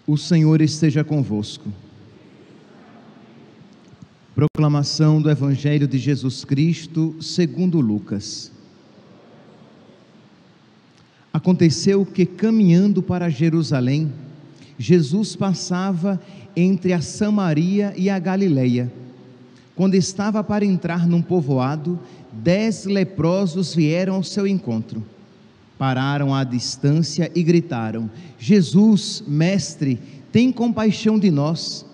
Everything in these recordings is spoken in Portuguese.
O Senhor esteja convosco. Proclamação do Evangelho de Jesus Cristo segundo Lucas. Aconteceu que, caminhando para Jerusalém, Jesus passava entre a Samaria e a Galileia. Quando estava para entrar num povoado, 10 leprosos vieram ao seu encontro. Pararam à distância e gritaram: Jesus, mestre, tem compaixão de nós.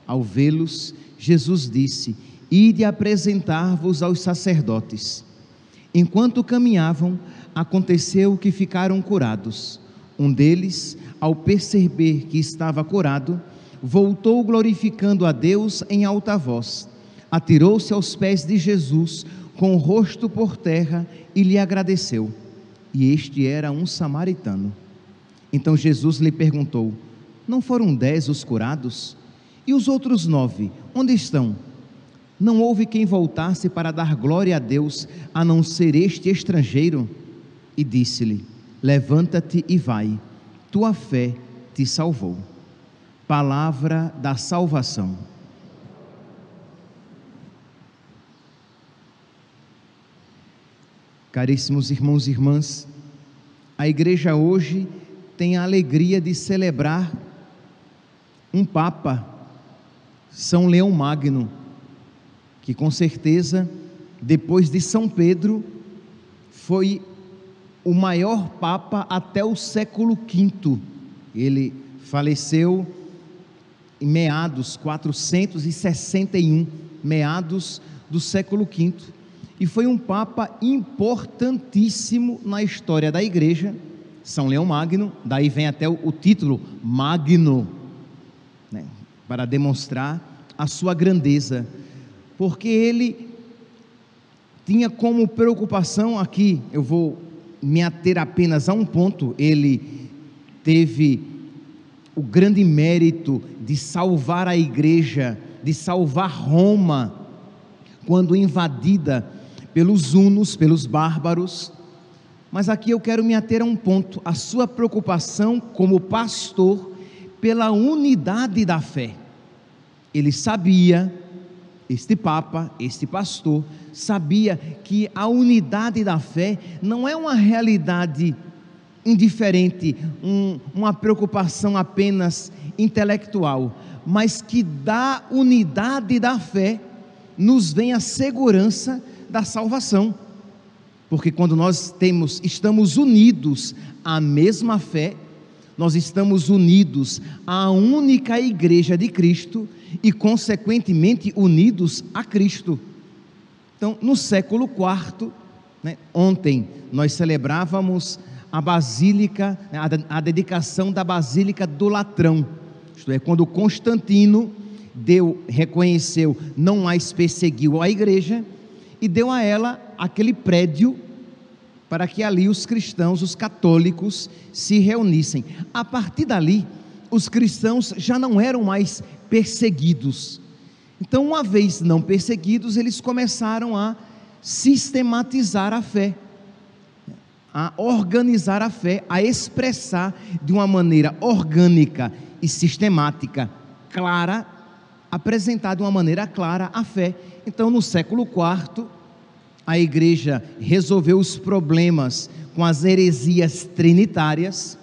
Ao vê-los, Jesus disse: Ide apresentar-vos aos sacerdotes. Enquanto caminhavam, aconteceu que ficaram curados. Um deles, ao perceber que estava curado, voltou glorificando a Deus em alta voz. Atirou-se aos pés de Jesus, com o rosto por terra, e lhe agradeceu. E este era um samaritano. Então Jesus lhe perguntou: Não foram 10 os curados? E os outros 9, onde estão? Não houve quem voltasse para dar glória a Deus, a não ser este estrangeiro? E disse-lhe: Levanta-te e vai, tua fé te salvou. Palavra da salvação. Caríssimos irmãos e irmãs, a igreja hoje tem a alegria de celebrar um Papa, São Leão Magno, que com certeza, depois de São Pedro, foi o maior Papa até o século V. Ele faleceu em meados 461, meados do século V. E foi um Papa importantíssimo na história da igreja, São Leão Magno. Daí vem até o título Magno, né, para demonstrar a sua grandeza, porque ele tinha como preocupação, aqui eu vou me ater apenas a um ponto, ele teve o grande mérito de salvar a igreja, de salvar Roma, quando invadida pelos hunos, pelos bárbaros. Mas aqui eu quero me ater a um ponto: a sua preocupação como pastor pela unidade da fé. Ele sabia, este Papa, este pastor, sabia que a unidade da fé não é uma realidade indiferente, uma preocupação apenas intelectual, mas que da unidade da fé nos vem a segurança da salvação, porque quando nós estamos unidos à mesma fé, nós estamos unidos à única igreja de Cristo e consequentemente unidos a Cristo. Então, no século IV, né, ontem nós celebrávamos a Basílica, a dedicação da Basílica do Latrão, isto é, quando Constantino reconheceu, não mais perseguiu a igreja e deu a ela aquele prédio para que ali os cristãos, os católicos, se reunissem. A partir dali, os cristãos já não eram mais perseguidos. Então, uma vez não perseguidos, eles começaram a sistematizar a fé, a organizar a fé, a expressar de uma maneira orgânica e sistemática, clara, apresentar de uma maneira clara a fé. Então, no século IV, a igreja resolveu os problemas com as heresias trinitárias,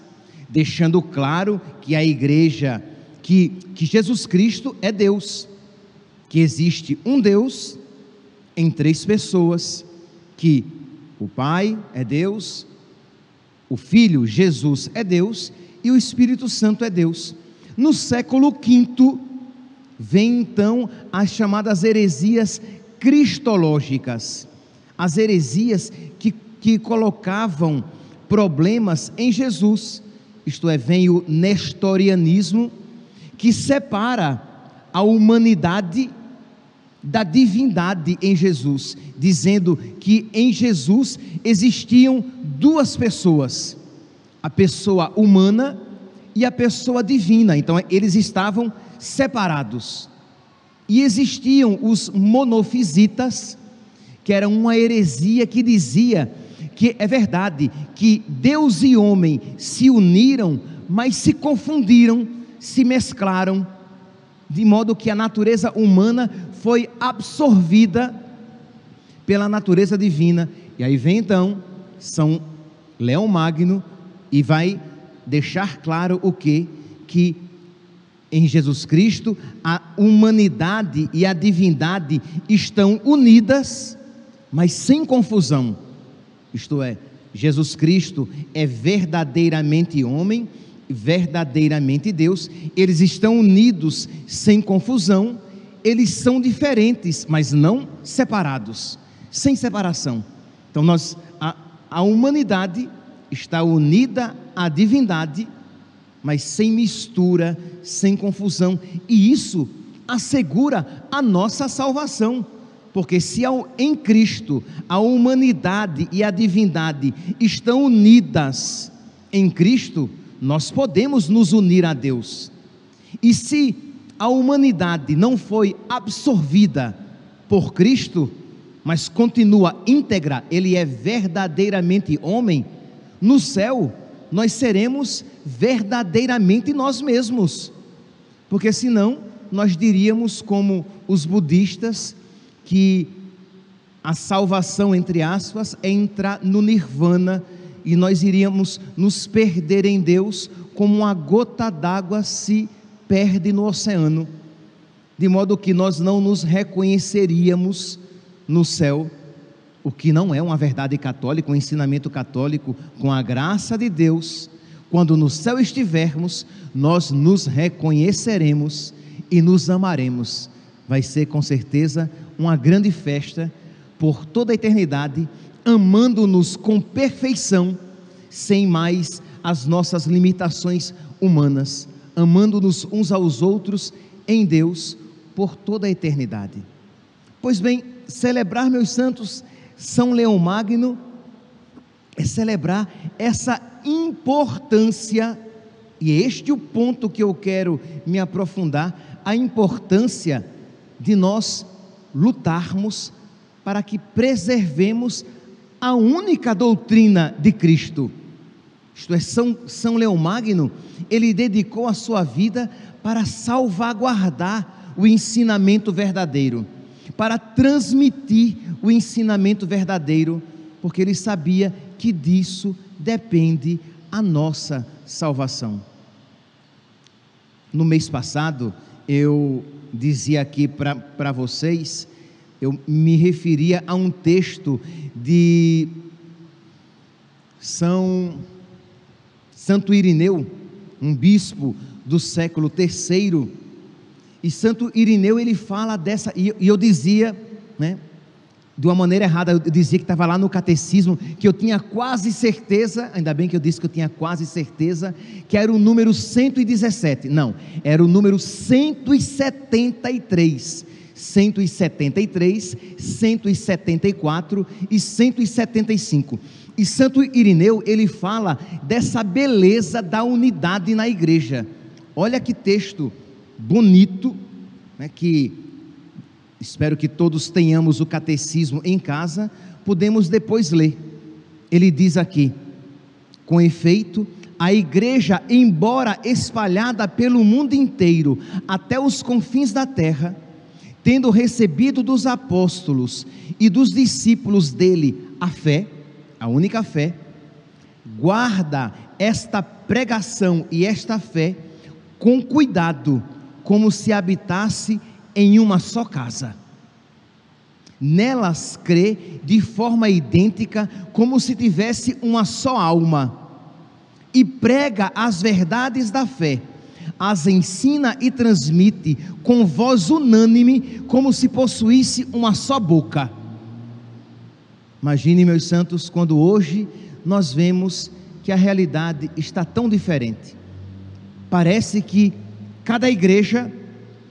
deixando claro que a igreja, que Jesus Cristo é Deus, que existe um Deus em 3 pessoas, que o Pai é Deus, o Filho Jesus é Deus e o Espírito Santo é Deus. No século V, vem então as chamadas heresias cristológicas, as heresias que colocavam problemas em Jesus, isto é, vem o nestorianismo, que separa a humanidade da divindade em Jesus, dizendo que em Jesus existiam 2 pessoas, a pessoa humana e a pessoa divina. Então eles estavam separados. E existiam os monofisitas, que era uma heresia que dizia que é verdade que Deus e homem se uniram, mas se confundiram, se mesclaram, de modo que a natureza humana foi absorvida pela natureza divina. E aí vem então São Leão Magno e vai deixar claro o quê? Que em Jesus Cristo a humanidade e a divindade estão unidas, mas sem confusão. Isto é, Jesus Cristo é verdadeiramente homem, verdadeiramente Deus. Eles estão unidos sem confusão. Eles são diferentes, mas não separados, sem separação. Então a humanidade está unida à divindade, mas sem mistura, sem confusão, e isso assegura a nossa salvação, porque se em Cristo a humanidade e a divindade estão unidas em Cristo, nós podemos nos unir a Deus. E se a humanidade não foi absorvida por Cristo, mas continua íntegra, ele é verdadeiramente homem, no céu nós seremos verdadeiramente nós mesmos, porque senão nós diríamos como os budistas, que a salvação, entre aspas, é entrar no nirvana, e nós iríamos nos perder em Deus, como uma gota d'água se perde no oceano, de modo que nós não nos reconheceríamos no céu, o que não é uma verdade católica, um ensinamento católico. Com a graça de Deus, quando no céu estivermos, nós nos reconheceremos e nos amaremos. Vai ser com certeza uma grande festa por toda a eternidade, amando-nos com perfeição, sem mais as nossas limitações humanas, amando-nos uns aos outros em Deus por toda a eternidade. Pois bem, celebrar, meus santos, São Leão Magno é celebrar essa importância, e este é o ponto que eu quero me aprofundar, a importância de nós lutarmos para que preservemos a única doutrina de Cristo. Isto é, São Leão Magno, ele dedicou a sua vida para salvaguardar o ensinamento verdadeiro, para transmitir o ensinamento verdadeiro, porque ele sabia que disso depende a nossa salvação. No mês passado, eu dizia aqui para vocês, eu me referia a um texto de Santo Irineu, um bispo do século III, e Santo Irineu, ele fala dessa, e eu dizia, né, de uma maneira errada, eu dizia que estava lá no catecismo, que eu tinha quase certeza, ainda bem que eu disse que eu tinha quase certeza, que era o número 117, não, era o número 173, 173, 174 e 175, e Santo Irineu, ele fala dessa beleza da unidade na igreja. Olha que texto bonito, né, que espero que todos tenhamos o catecismo em casa, podemos depois ler. Ele diz aqui: com efeito, a igreja, embora espalhada pelo mundo inteiro, até os confins da terra, tendo recebido dos apóstolos e dos discípulos dele a fé, a única fé, guarda esta pregação e esta fé com cuidado, como se habitasse em uma só casa. Nelas crê de forma idêntica, como se tivesse uma só alma, e prega as verdades da fé, as ensina e transmite com voz unânime, como se possuísse uma só boca. Imagine, meus santos, quando hoje nós vemos que a realidade está tão diferente. Parece que cada igreja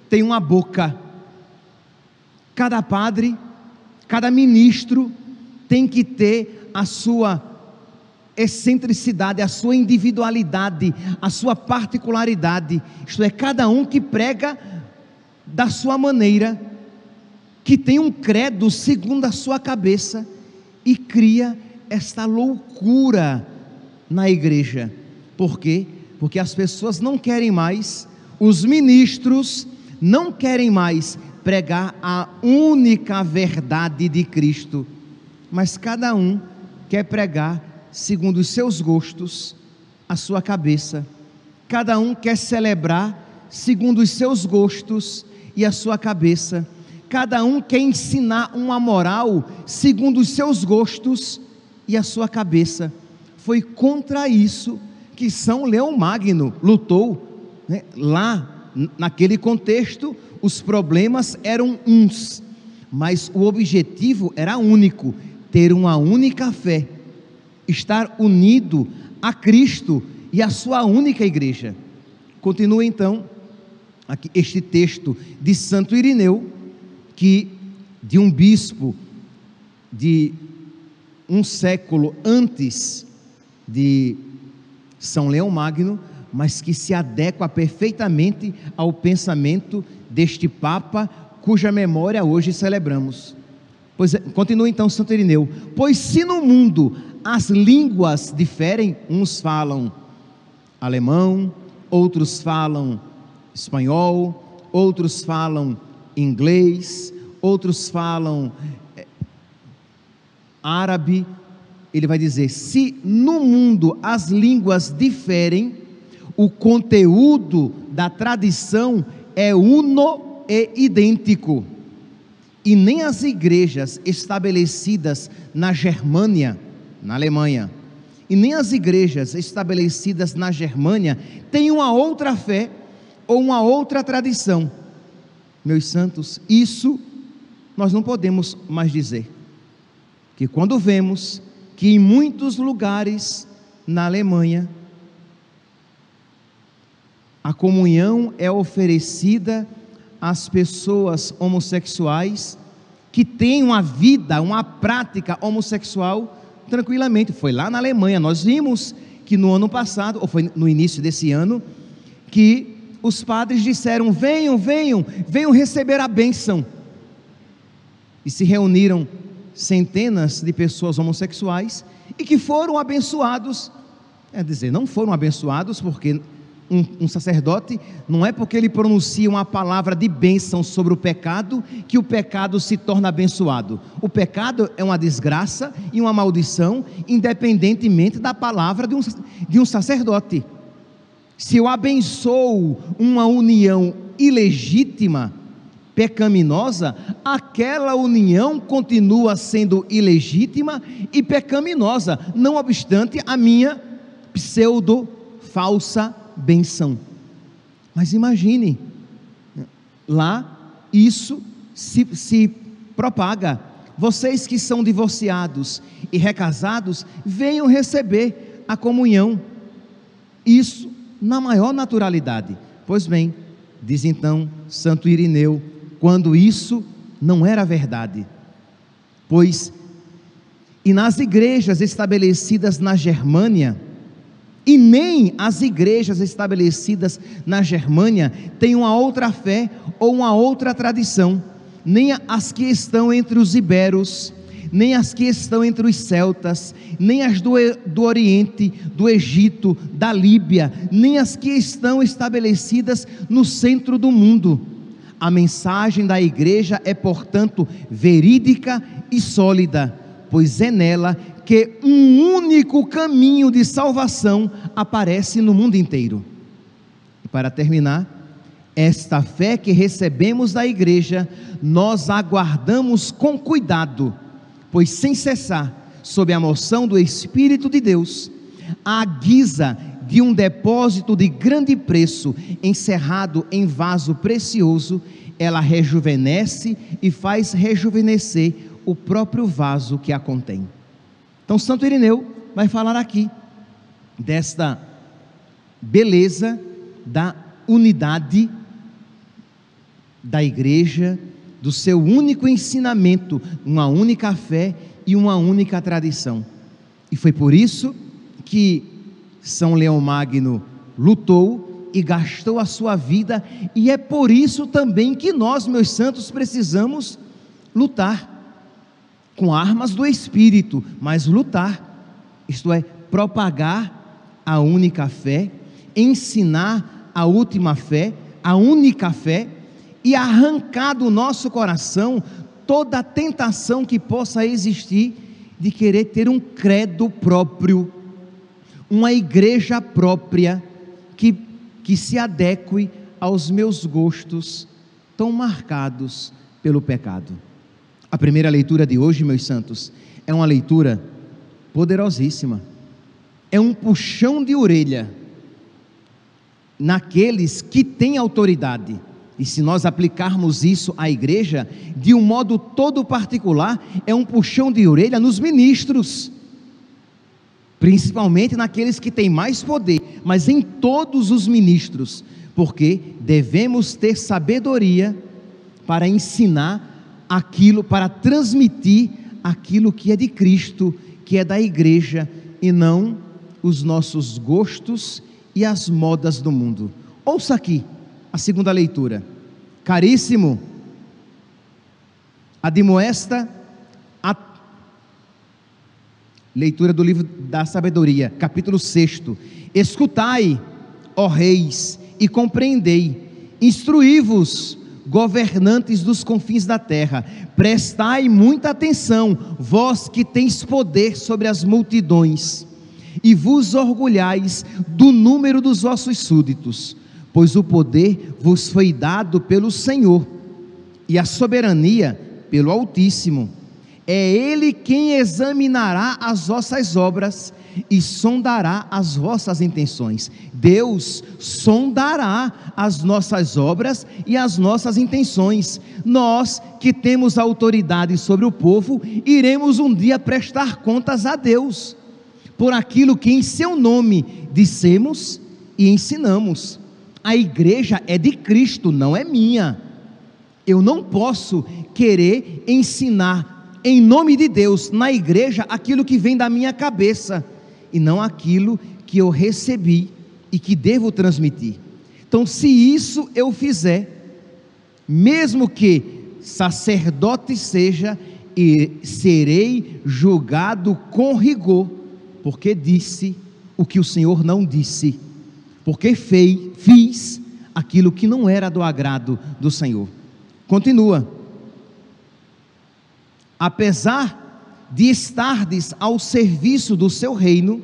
tem uma boca, cada padre, cada ministro tem que ter a sua excentricidade, a sua individualidade, a sua particularidade, isto é, cada um que prega da sua maneira, que tem um credo segundo a sua cabeça, e cria esta loucura na igreja. Por quê? Porque as pessoas não querem mais Os ministros não querem mais pregar a única verdade de Cristo, mas cada um quer pregar segundo os seus gostos, a sua cabeça. Cada um quer celebrar segundo os seus gostos e a sua cabeça. Cada um quer ensinar uma moral segundo os seus gostos e a sua cabeça. Foi contra isso que São Leão Magno lutou, né? Lá, naquele contexto, os problemas eram uns, mas o objetivo era único: ter uma única fé, estar unido a Cristo e a sua única igreja. Continua então aqui este texto de Santo Irineu, que de um bispo de um século antes de São Leão Magno, mas que se adequa perfeitamente ao pensamento deste Papa, cuja memória hoje celebramos. Pois continua então Santo Irineu: pois se no mundo as línguas diferem, uns falam alemão, outros falam espanhol, outros falam inglês, outros falam árabe. Ele vai dizer: se no mundo as línguas diferem, o conteúdo da tradição é uno e idêntico. E nem as igrejas estabelecidas na Germânia, na Alemanha, e nem as igrejas estabelecidas na Germânia têm uma outra fé ou uma outra tradição. Meus santos, isso nós não podemos mais dizer. Que quando vemos que em muitos lugares na Alemanha a comunhão é oferecida às pessoas homossexuais que têm uma vida, uma prática homossexual tranquilamente. Foi lá na Alemanha, nós vimos que no ano passado, ou foi no início desse ano, que os padres disseram: venham, venham, venham receber a bênção. E se reuniram centenas de pessoas homossexuais e que foram abençoados. Quer dizer, não foram abençoados porque um sacerdote, não é porque ele pronuncia uma palavra de bênção sobre o pecado que o pecado se torna abençoado. O pecado é uma desgraça e uma maldição, independentemente da palavra de um sacerdote. Se eu abençoo uma união ilegítima, pecaminosa, aquela união continua sendo ilegítima e pecaminosa, não obstante a minha pseudo-falsa benção. Mas imagine, lá isso se propaga. Vocês que são divorciados e recasados, venham receber a comunhão. Isso na maior naturalidade. Pois bem, diz então Santo Irineu, quando isso não era verdade, pois e nas igrejas estabelecidas na Germânia, e nem as igrejas estabelecidas na Germânia têm uma outra fé ou uma outra tradição, nem as que estão entre os iberos, nem as que estão entre os celtas, nem as do Oriente, do Egito, da Líbia, nem as que estão estabelecidas no centro do mundo. A mensagem da igreja é, portanto, verídica e sólida, pois é nela que um único caminho de salvação aparece no mundo inteiro. E para terminar, esta fé que recebemos da igreja, nós aguardamos com cuidado, pois sem cessar, sob a moção do Espírito de Deus, à guisa de um depósito de grande preço, encerrado em vaso precioso, ela rejuvenesce e faz rejuvenescer o próprio vaso que a contém. Então Santo Irineu vai falar aqui desta beleza da unidade da igreja, do seu único ensinamento, uma única fé e uma única tradição. E foi por isso que São Leão Magno lutou e gastou a sua vida, e é por isso também que nós, meus santos, precisamos lutar com armas do Espírito, mas lutar, isto é, propagar a única fé, ensinar a última fé, a única fé, e arrancar do nosso coração toda a tentação que possa existir de querer ter um credo próprio, uma igreja própria, que se adeque aos meus gostos tão marcados pelo pecado. A primeira leitura de hoje, meus santos, é uma leitura poderosíssima, é um puxão de orelha naqueles que têm autoridade, e se nós aplicarmos isso à igreja, de um modo todo particular, é um puxão de orelha nos ministros, principalmente naqueles que têm mais poder, mas em todos os ministros, porque devemos ter sabedoria para ensinar aquilo, para transmitir aquilo que é de Cristo, que é da igreja, e não os nossos gostos e as modas do mundo. Ouça aqui a segunda leitura. Caríssimo, admoesta a leitura do livro da sabedoria, capítulo 6. Escutai, ó reis, e compreendei, instruí-vos, governantes dos confins da terra, prestai muita atenção, vós que tens poder sobre as multidões, e vos orgulhais do número dos vossos súditos, pois o poder vos foi dado pelo Senhor, e a soberania pelo Altíssimo. É Ele quem examinará as vossas obras e sondará as vossas intenções. Deus sondará as nossas obras e as nossas intenções. Nós que temos autoridade sobre o povo, iremos um dia prestar contas a Deus por aquilo que em seu nome dissemos e ensinamos. A igreja é de Cristo, não é minha. Eu não posso querer ensinar em nome de Deus na igreja aquilo que vem da minha cabeça e não aquilo que eu recebi e que devo transmitir. Então, se isso eu fizer, mesmo que sacerdote seja, e serei julgado com rigor, porque disse o que o Senhor não disse, porque fiz aquilo que não era do agrado do Senhor. Continua. Apesar de estardes ao serviço do seu reino,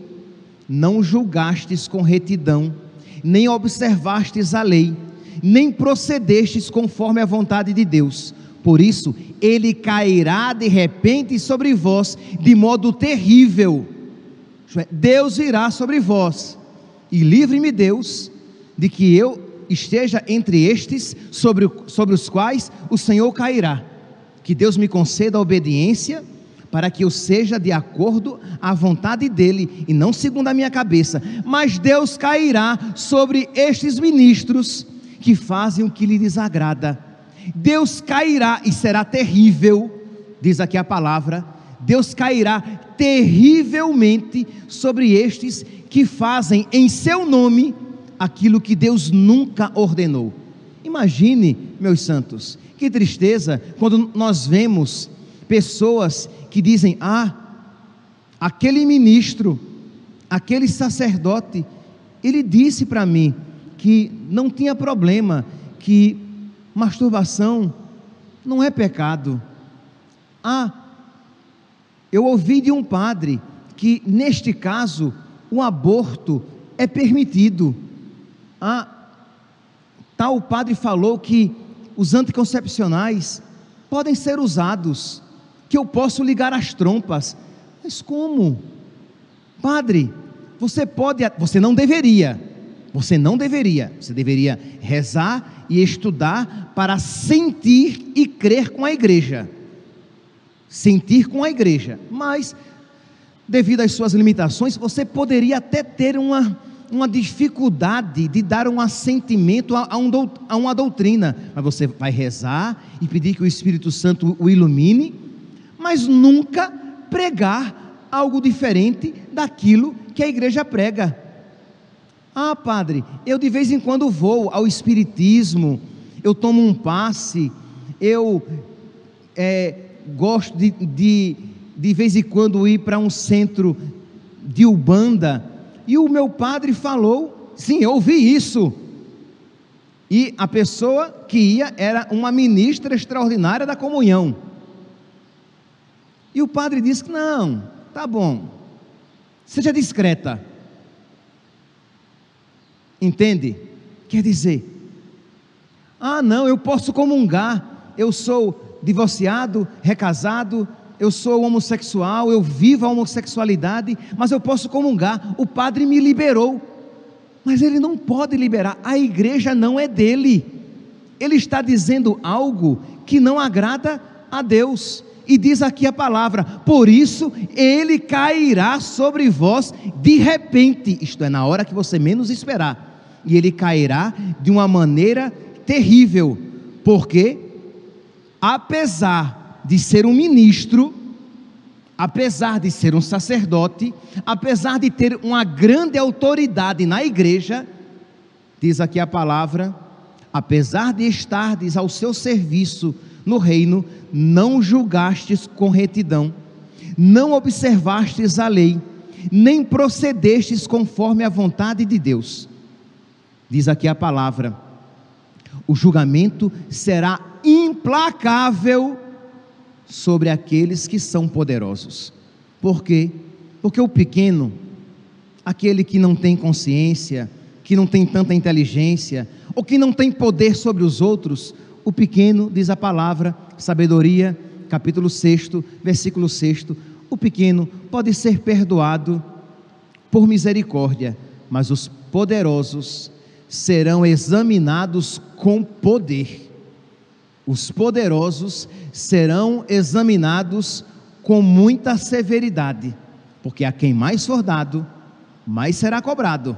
não julgastes com retidão, nem observastes a lei, nem procedestes conforme a vontade de Deus. Por isso, ele cairá de repente sobre vós, de modo terrível. Deus virá sobre vós, e livre-me Deus, de que eu esteja entre estes, sobre os quais o Senhor cairá. Que Deus me conceda a obediência, para que eu seja de acordo à vontade dEle, e não segundo a minha cabeça. Mas Deus cairá sobre estes ministros, que fazem o que lhe desagrada. Deus cairá, e será terrível, diz aqui a palavra, Deus cairá terrivelmente sobre estes que fazem em seu nome aquilo que Deus nunca ordenou. Imagine, meus santos, que tristeza quando nós vemos pessoas que dizem: aquele ministro, aquele sacerdote, ele disse para mim que não tinha problema, que masturbação não é pecado. Eu ouvi de um padre que neste caso o aborto é permitido. Tal padre falou que os anticoncepcionais podem ser usados, que eu posso ligar as trompas. Mas como? Padre, você não deveria, você deveria rezar e estudar para sentir e crer com a igreja, mas devido às suas limitações, você poderia até ter uma dificuldade de dar um assentimento a uma doutrina, mas você vai rezar e pedir que o Espírito Santo o ilumine, mas nunca pregar algo diferente daquilo que a igreja prega. Padre, eu de vez em quando vou ao espiritismo, eu tomo um passe, eu gosto de vez em quando ir para um centro de Umbanda, e o meu padre falou, sim, eu ouvi isso, E a pessoa que ia era uma ministra extraordinária da comunhão. E o padre disse que não, tá bom, seja discreta. Entende? Quer dizer, não, eu posso comungar, eu sou divorciado, recasado, eu sou homossexual, eu vivo a homossexualidade, mas eu posso comungar, o padre me liberou. Mas ele não pode liberar, a igreja não é dele. Ele está dizendo algo que não agrada a Deus. E diz aqui a palavra: por isso ele cairá sobre vós de repente, isto é, na hora que você menos esperar. E ele cairá de uma maneira terrível, porque apesar de ser um ministro, apesar de ser um sacerdote, apesar de ter uma grande autoridade na igreja, diz aqui a palavra, apesar de estardes ao seu serviço no reino, não julgastes com retidão, não observastes a lei, nem procedestes conforme a vontade de Deus. Diz aqui a palavra, o julgamento será implacável sobre aqueles que são poderosos. Por quê? Porque o pequeno, aquele que não tem consciência, que não tem tanta inteligência, ou que não tem poder sobre os outros, o pequeno, diz a palavra, Sabedoria, capítulo 6, versículo 6, o pequeno pode ser perdoado por misericórdia, mas os poderosos serão examinados com poder. Os poderosos serão examinados com muita severidade, porque a quem mais for dado, mais será cobrado.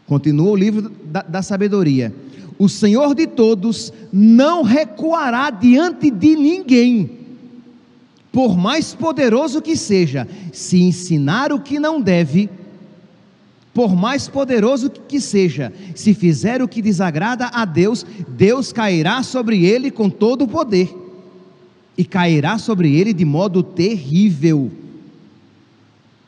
Continua o livro da sabedoria. O Senhor de todos não recuará diante de ninguém, por mais poderoso que seja, se ensinar o que não deve, por mais poderoso que seja, se fizer o que desagrada a Deus, Deus cairá sobre ele com todo o poder, e cairá sobre ele de modo terrível.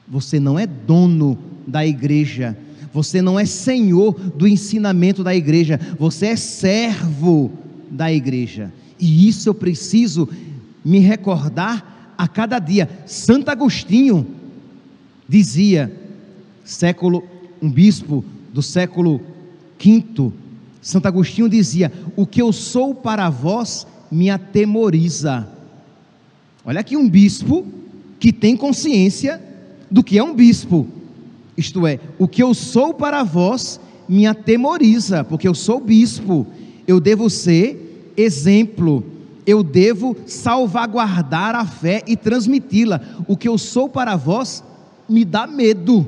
Você não é dono da igreja, você não é senhor do ensinamento da igreja, você é servo da igreja, e isso eu preciso me recordar a cada dia. Santo Agostinho dizia, um bispo do século V, Santo Agostinho dizia: o que eu sou para vós me atemoriza. Olha aqui um bispo que tem consciência do que é um bispo, isto é, o que eu sou para vós me atemoriza, porque eu sou bispo, eu devo ser exemplo, eu devo salvaguardar a fé e transmiti-la. O que eu sou para vós me dá medo,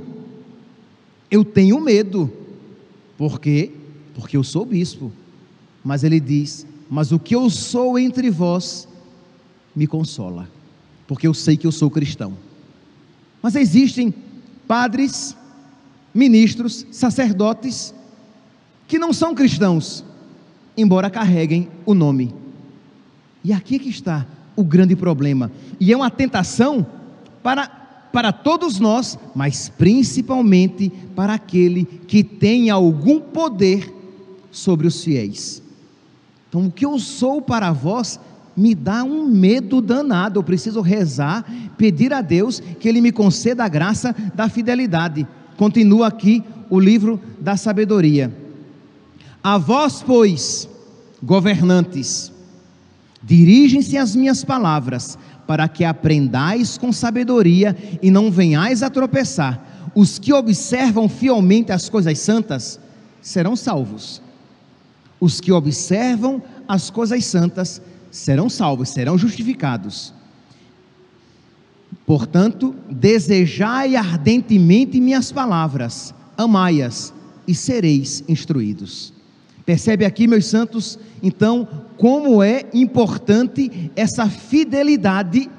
eu tenho medo. Por quê? Porque eu sou bispo. Mas ele diz: mas o que eu sou entre vós me consola, porque eu sei que eu sou cristão. Mas existem padres, ministros, sacerdotes que não são cristãos, embora carreguem o nome. E aqui é que está o grande problema, e é uma tentação para todos nós, mas principalmente para aquele que tem algum poder sobre os fiéis. Então, o que eu sou para vós me dá um medo danado. Eu preciso rezar, pedir a Deus que Ele me conceda a graça da fidelidade. Continua aqui o livro da sabedoria. A vós, pois, governantes, dirigem-se as minhas palavras, para que aprendais com sabedoria e não venhais a tropeçar. Os que observam fielmente as coisas santas serão salvos. Os que observam as coisas santas serão salvos, serão justificados. Portanto, desejai ardentemente minhas palavras, amai-as e sereis instruídos. Percebe aqui, meus santos, então, como é importante essa fidelidade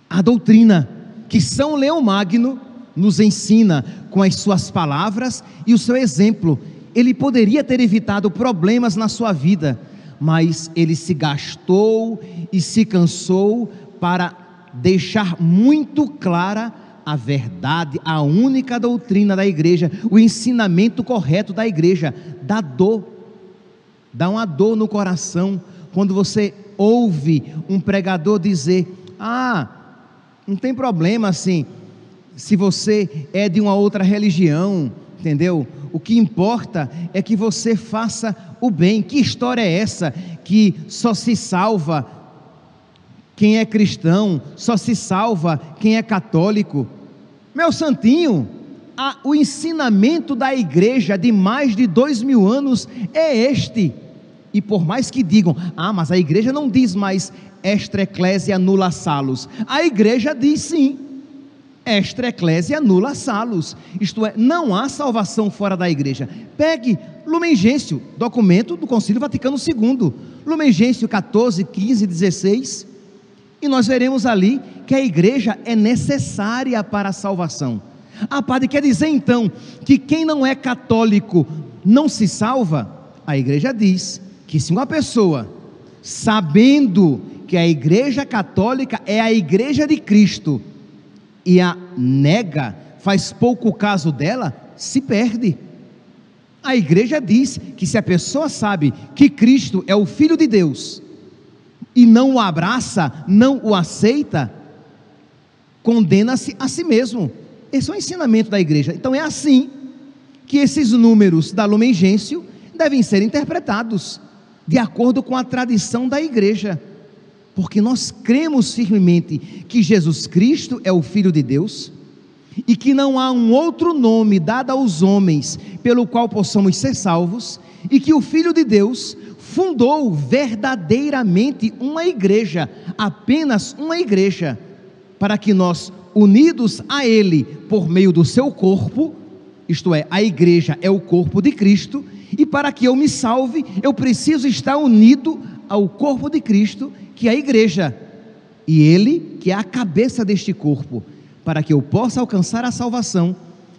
à doutrina, que São Leão Magno nos ensina com as suas palavras e o seu exemplo. Ele poderia ter evitado problemas na sua vida, mas ele se gastou e se cansou para deixar muito clara a verdade, a única doutrina da igreja, o ensinamento correto da igreja, da dor. Dá uma dor no coração quando você ouve um pregador dizer: não tem problema assim, se você é de uma outra religião, entendeu? O que importa é que você faça o bem. Que história é essa que só se salva quem é cristão, só se salva quem é católico? Meu santinho, o ensinamento da igreja de mais de 2000 anos é este. E por mais que digam: mas a igreja não diz mais extra ecclesia nulla salus. A igreja diz sim, extra ecclesia nulla salus, isto é, não há salvação fora da igreja. Pegue Lumen Gentium, documento do Concílio Vaticano II, Lumen Gentium 14, 15, 16, e nós veremos ali que a igreja é necessária para a salvação. Padre, quer dizer então que quem não é católico não se salva? A igreja diz que se uma pessoa, sabendo que a igreja católica é a igreja de Cristo, e a nega, faz pouco caso dela, se perde. A igreja diz que se a pessoa sabe que Cristo é o Filho de Deus, e não o abraça, não o aceita, condena-se a si mesmo. Esse é o ensinamento da igreja. Então é assim que esses números da Lumen Gentium devem ser interpretados, de acordo com a tradição da igreja, porque nós cremos firmemente que Jesus Cristo é o Filho de Deus, e que não há um outro nome dado aos homens pelo qual possamos ser salvos, e que o Filho de Deus fundou verdadeiramente uma igreja, apenas uma igreja, para que nós, unidos a Ele por meio do seu corpo, isto é, a igreja é o corpo de Cristo, e para que eu me salve, eu preciso estar unido ao corpo de Cristo, que é a igreja, e Ele que é a cabeça deste corpo. Para que eu possa alcançar a salvação,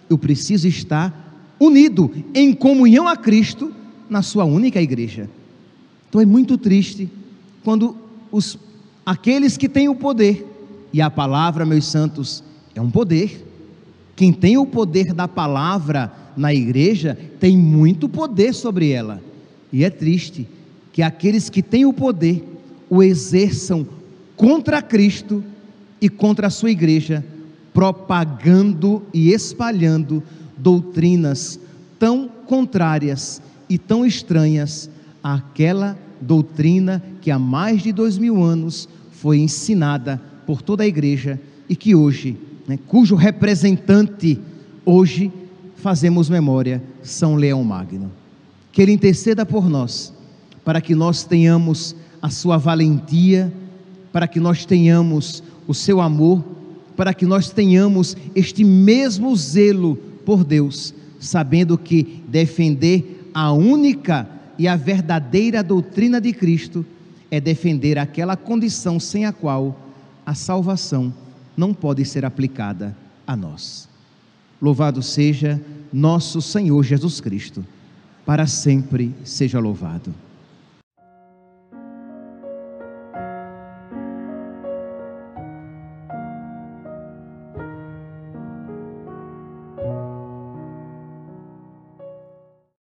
eu preciso estar unido em comunhão a Cristo na sua única igreja. Então é muito triste quando aqueles que têm o poder, e a palavra, meus santos, é um poder. Quem tem o poder da palavra na igreja tem muito poder sobre ela, e é triste que aqueles que têm o poder o exerçam contra Cristo e contra a sua igreja, propagando e espalhando doutrinas tão contrárias e tão estranhas àquela doutrina que há mais de 2000 anos foi ensinada por toda a igreja, e que hoje, cujo representante hoje fazemos memória, São Leão Magno. Que ele interceda por nós, para que nós tenhamos a sua valentia, para que nós tenhamos o seu amor, para que nós tenhamos este mesmo zelo por Deus, sabendo que defender a única e a verdadeira doutrina de Cristo é defender aquela condição sem a qual a salvação não pode ser aplicada a nós. Louvado seja nosso Senhor Jesus Cristo, para sempre seja louvado.